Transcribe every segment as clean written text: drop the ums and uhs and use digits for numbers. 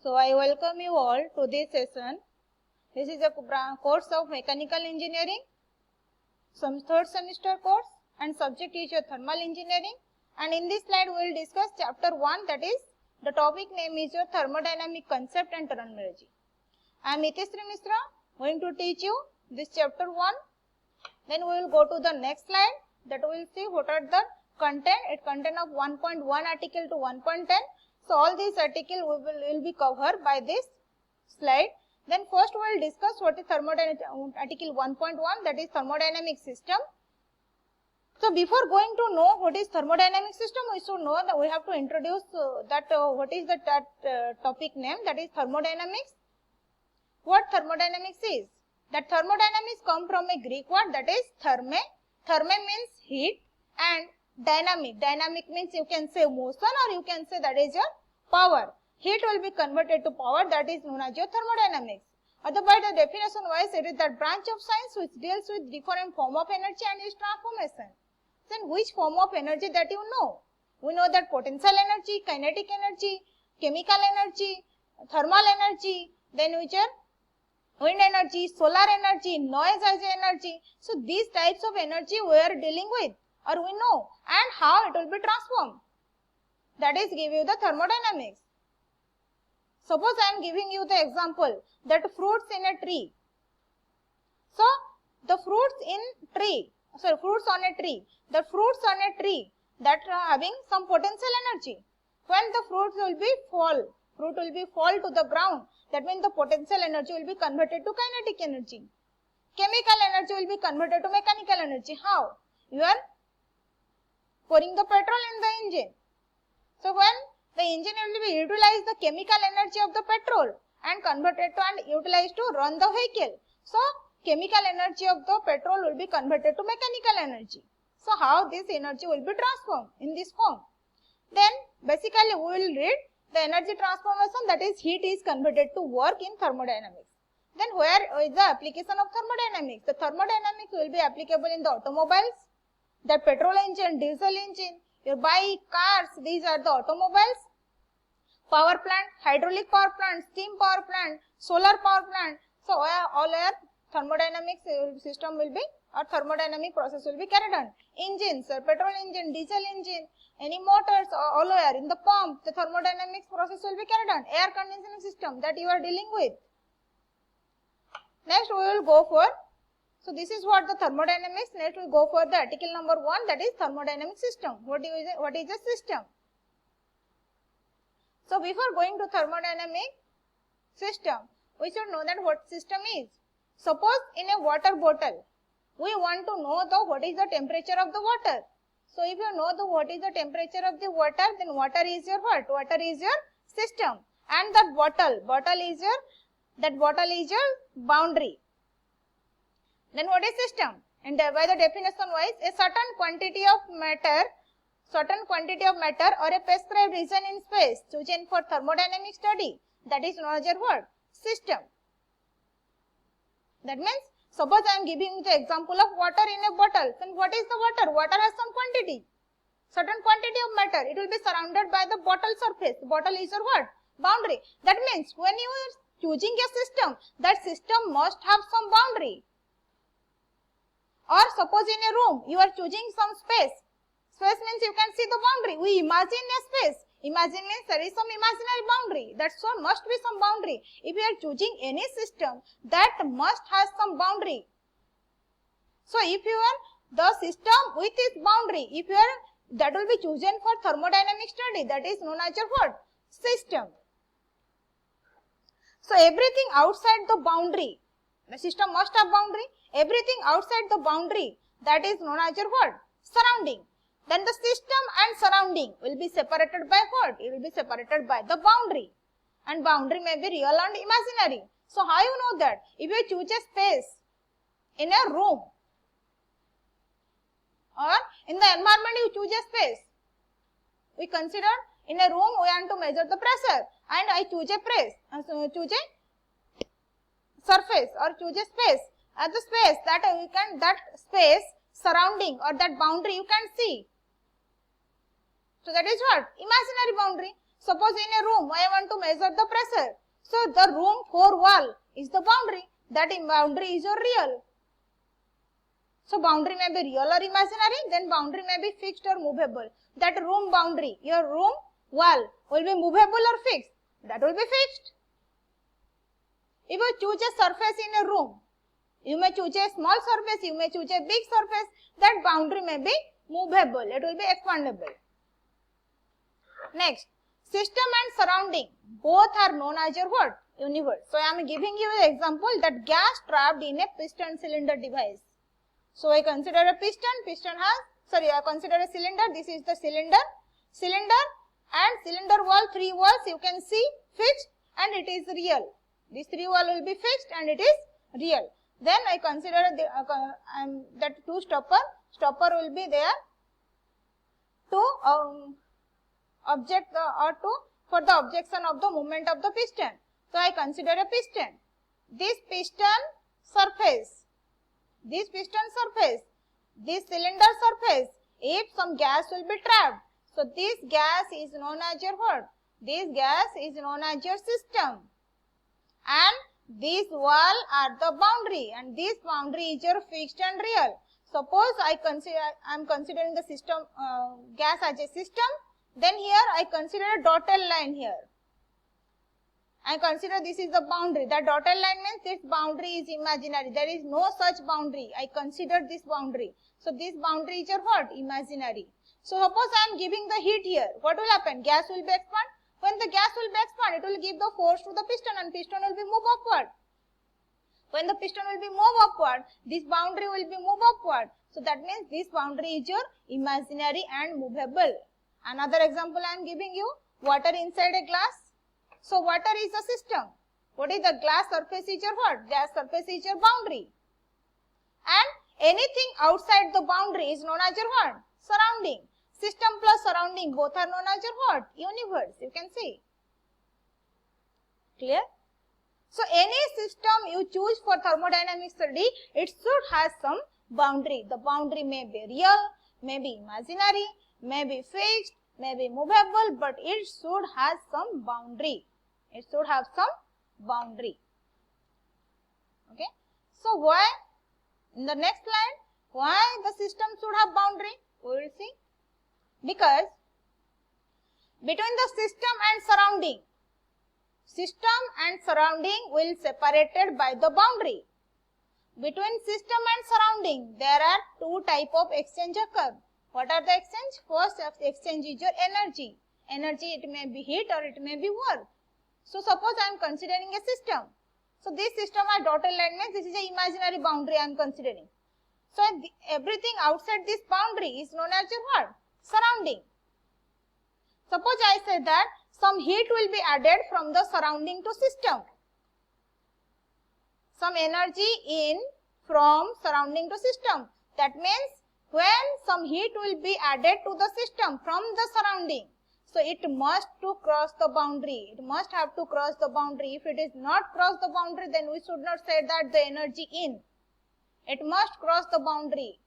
So I welcome you all to this session. This is a course of mechanical engineering, some third semester course, and subject is your thermal engineering. And in this slide we will discuss chapter 1, that is the topic name is your thermodynamic concept and terminology. I am Niteshri Misra going to teach you this chapter 1. Then we will go to the next slide, that we will see what are the content. It content of 1.1 article to 1.10. So all these article will be covered by this slide. Then first we will discuss what is thermodynamic article 1.1, that is thermodynamic system. So before going to know what is thermodynamic system, we should know that we have to introduce what is that topic name, that is thermodynamics. What thermodynamics is? That thermodynamics come from a Greek word, that is therme. Therme means heat, and dynamic. Dynamic means you can say motion or you can say that is your power. Heat will be converted to power, that is known as your thermodynamics. Otherwise, the definition wise, it is that branch of science which deals with different form of energy and its transformation. Then which form of energy that you know? We know that potential energy, kinetic energy, chemical energy, thermal energy, then which are wind energy, solar energy, noise as energy. So these types of energy we are dealing with, or we know, and how it will be transformed. That is give you the thermodynamics. Suppose I am giving you the example that fruits in a tree. So the fruits on a tree, the fruits on a tree that are having some potential energy. When the fruit will be fall to the ground, that means the potential energy will be converted to kinetic energy. Chemical energy will be converted to mechanical energy. How? You are pouring the petrol in the engine. So when the engine will be utilize the chemical energy of the petrol and converted to and utilized to run the vehicle. So chemical energy of the petrol will be converted to mechanical energy. So how this energy will be transformed in this form? Then basically we will read the energy transformation, that is heat is converted to work in thermodynamics. Then where is the application of thermodynamics? The thermodynamics will be applicable in the automobiles, the petrol engine, diesel engine, your bike, cars, these are the automobiles. Power plant, hydraulic power plant, steam power plant, solar power plant. So all our thermodynamic system will be, or thermodynamic process will be carried on. Engines, petrol engine, diesel engine, any motors, all over in the pump, the thermodynamics process will be carried on. Air conditioning system that you are dealing with. Next we will go for, so this is what the thermodynamics. Next we will go for the article number 1, that is thermodynamic system. What is a system? So before going to thermodynamic system, we should know that what system is. Suppose in a water bottle, we want to know what is the temperature of the water. So if you know what is the temperature of the water, then water is your what? Water is your system. And that bottle is your boundary. Then what is system? And by the definition wise, a certain quantity of matter or a prescribed region in space chosen for thermodynamic study, that is known as your what? System. That means, suppose I am giving the example of water in a bottle. Then what is the water? Water has some quantity, certain quantity of matter. It will be surrounded by the bottle surface. The bottle is your what? Boundary. That means when you are choosing a system, that system must have some boundary. Or suppose in a room, you are choosing some space. Space means you can see the boundary. We imagine a space. Imagine means there is some imaginary boundary. That's so must be some boundary. If you are choosing any system, that must have some boundary. So if you are the system with its boundary, that will be chosen for thermodynamic study, that is known as your what? System. So everything outside the boundary, the system must have boundary. Everything outside the boundary, that is known as your what? Surrounding. Then the system and surrounding will be separated by what? It will be separated by the boundary. And boundary may be real and imaginary. So how you know that? If you choose a space in a room or in the environment, you choose a space. We consider in a room we want to measure the pressure, and I choose a choose a surface or choose a space. At the space that space surrounding or that boundary you can see. So that is what? Imaginary boundary. So Suppose in a room I want to measure the pressure. So the room core wall is the boundary. That boundary is your real. So boundary may be real or imaginary, then boundary may be fixed or movable. That room boundary, your room wall will be movable or fixed. That will be fixed. If you choose a surface in a room, you may choose a small surface, you may choose a big surface, that boundary may be movable, it will be expandable. Next, system and surrounding, both are known as your what? Universe. So I am giving you an example that gas trapped in a piston cylinder device. So I consider a piston has, I consider a cylinder, this is the cylinder and cylinder wall, 3 walls you can see fixed and it is real. These 3 wall will be fixed and it is real. Then I consider that 2 stopper will be there to for the objection of the movement of the piston. So I consider a piston. This piston surface, this cylinder surface, if some gas will be trapped, so this gas is known as your what? This gas is known as your system, and this wall are the boundary, and this boundary is your fixed and real. Suppose I am considering the system gas as a system, then here I consider a dotted line here. I consider this is the boundary. That dotted line means this boundary is imaginary. There is no such boundary. I consider this boundary. So this boundary is your what? Imaginary. So suppose I am giving the heat here. What will happen? Gas will be expand. When the gas will be expand, it will give the force to the piston and piston will be move upward. When the piston will be move upward, this boundary will be move upward. So that means this boundary is your imaginary and movable. Another example I am giving you, water inside a glass. So water is a system. What is the glass surface is your what? Glass surface is your boundary. And anything outside the boundary is known as your what? Surrounding. System plus surrounding both are known as your what? Universe. You can see. Clear? So any system you choose for thermodynamic study, it should have some boundary. The boundary may be real, may be imaginary, may be fixed, may be movable, but it should have some boundary. It should have some boundary. Okay. So why, in the next slide, why the system should have boundary? We will see. Because between the system and surrounding will separated by the boundary. Between system and surrounding, there are 2 type of exchange occur. What are the exchange? First exchange is your energy. Energy, it may be heat or it may be work. So suppose I am considering a system. So this system I dotted line means this is an imaginary boundary I am considering. So everything outside this boundary is known as your what? Surrounding. Suppose I say that some heat will be added from the surrounding to system. Some energy in from surrounding to system. That means when some heat will be added to the system from the surrounding, so it must to cross the boundary. It must have to cross the boundary. If it is not cross the boundary, then we should not say that the energy in. It must cross the boundary.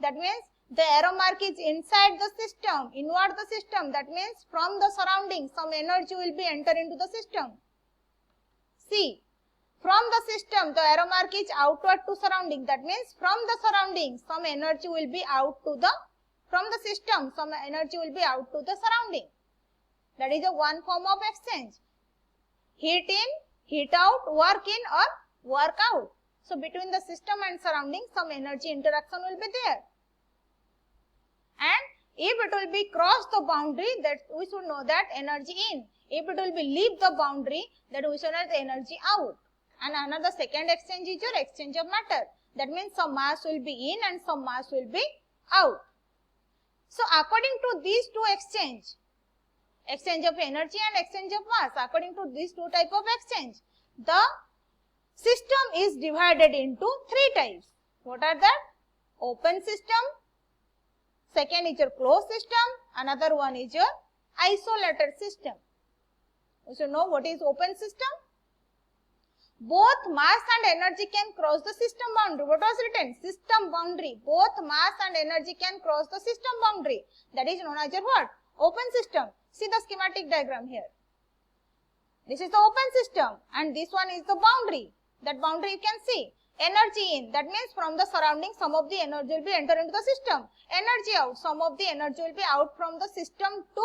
That means the arrow mark is inside the system, inward the system. That means from the surrounding, some energy will be enter into the system. See, from the system, the arrow mark is outward to surrounding. That means from the surrounding, some energy will be out to the, from the system, some energy will be out to the surrounding. That is a one form of exchange. Heat in, heat out, work in or work out. So between the system and surrounding, some energy interaction will be there. And if it will be cross the boundary, that we should know that energy in. If it will be leave the boundary, that we should know the energy out. And another second exchange is your exchange of matter. That means some mass will be in and some mass will be out. So according to these 2 exchange of energy and exchange of mass, according to these 2 type of exchange, the system is divided into 3 types. What are that? Open system, second is your closed system, another one is your isolated system. You should know what is open system. Both mass and energy can cross the system boundary. What was written? System boundary. Both mass and energy can cross the system boundary. That is known as your what? Open system. See the schematic diagram here. This is the open system and this one is the boundary. That boundary you can see. Energy in, that means from the surrounding some of the energy will be entered into the system. Energy out, some of the energy will be out from the system to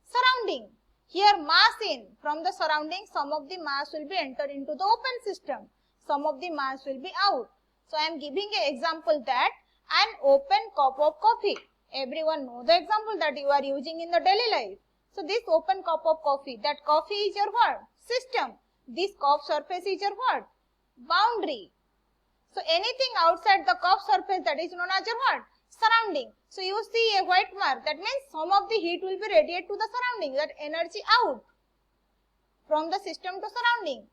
surrounding. Here mass in, from the surrounding some of the mass will be entered into the open system. Some of the mass will be out. So I am giving an example that an open cup of coffee. Everyone know the example that you are using in the daily life. So this open cup of coffee, that coffee is your what? System. This cup surface is your what? Boundary. So anything outside the cup surface, that is known as your what? Surrounding. So you see a white mark, that means some of the heat will be radiated to the surrounding, that energy out from the system to surrounding.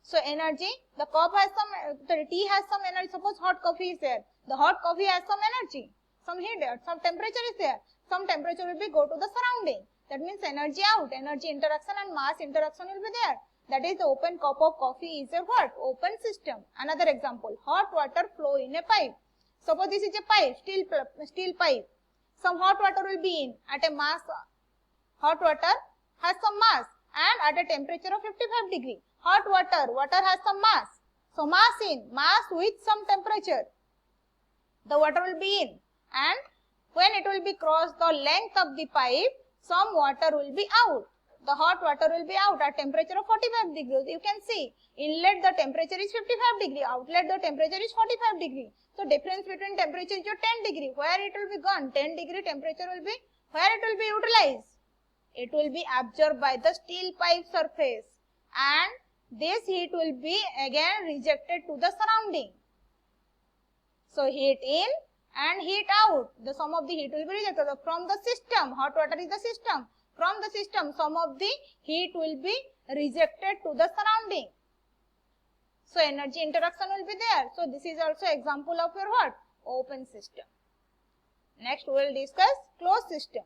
So energy, the cup has some, the tea has some energy. Suppose hot coffee is there. The hot coffee has some energy, some heat there, some temperature is there. Some temperature will be go to the surrounding. That means energy out, energy interaction and mass interaction will be there. That is the open cup of coffee is a what? Open system. Another example, hot water flow in a pipe. Suppose this is a pipe, steel pipe. Some hot water will be in at a mass. Hot water has some mass and at a temperature of 55 degree. Hot water has some mass. So mass in, mass with some temperature. The water will be in and when it will be cross the length of the pipe, some water will be out. The hot water will be out at temperature of 45 degrees. You can see inlet the temperature is 55 degree, outlet the temperature is 45 degree. So difference between temperature is your 10 degree. Where it will be gone? 10 degree temperature will be, where it will be utilized? It will be absorbed by the steel pipe surface and this heat will be again rejected to the surrounding. So heat in and heat out. The sum of the heat will be rejected from the system. Hot water is the system. From the system, some of the heat will be rejected to the surrounding. So energy interaction will be there. So this is also example of your what? Open system. Next we will discuss closed system.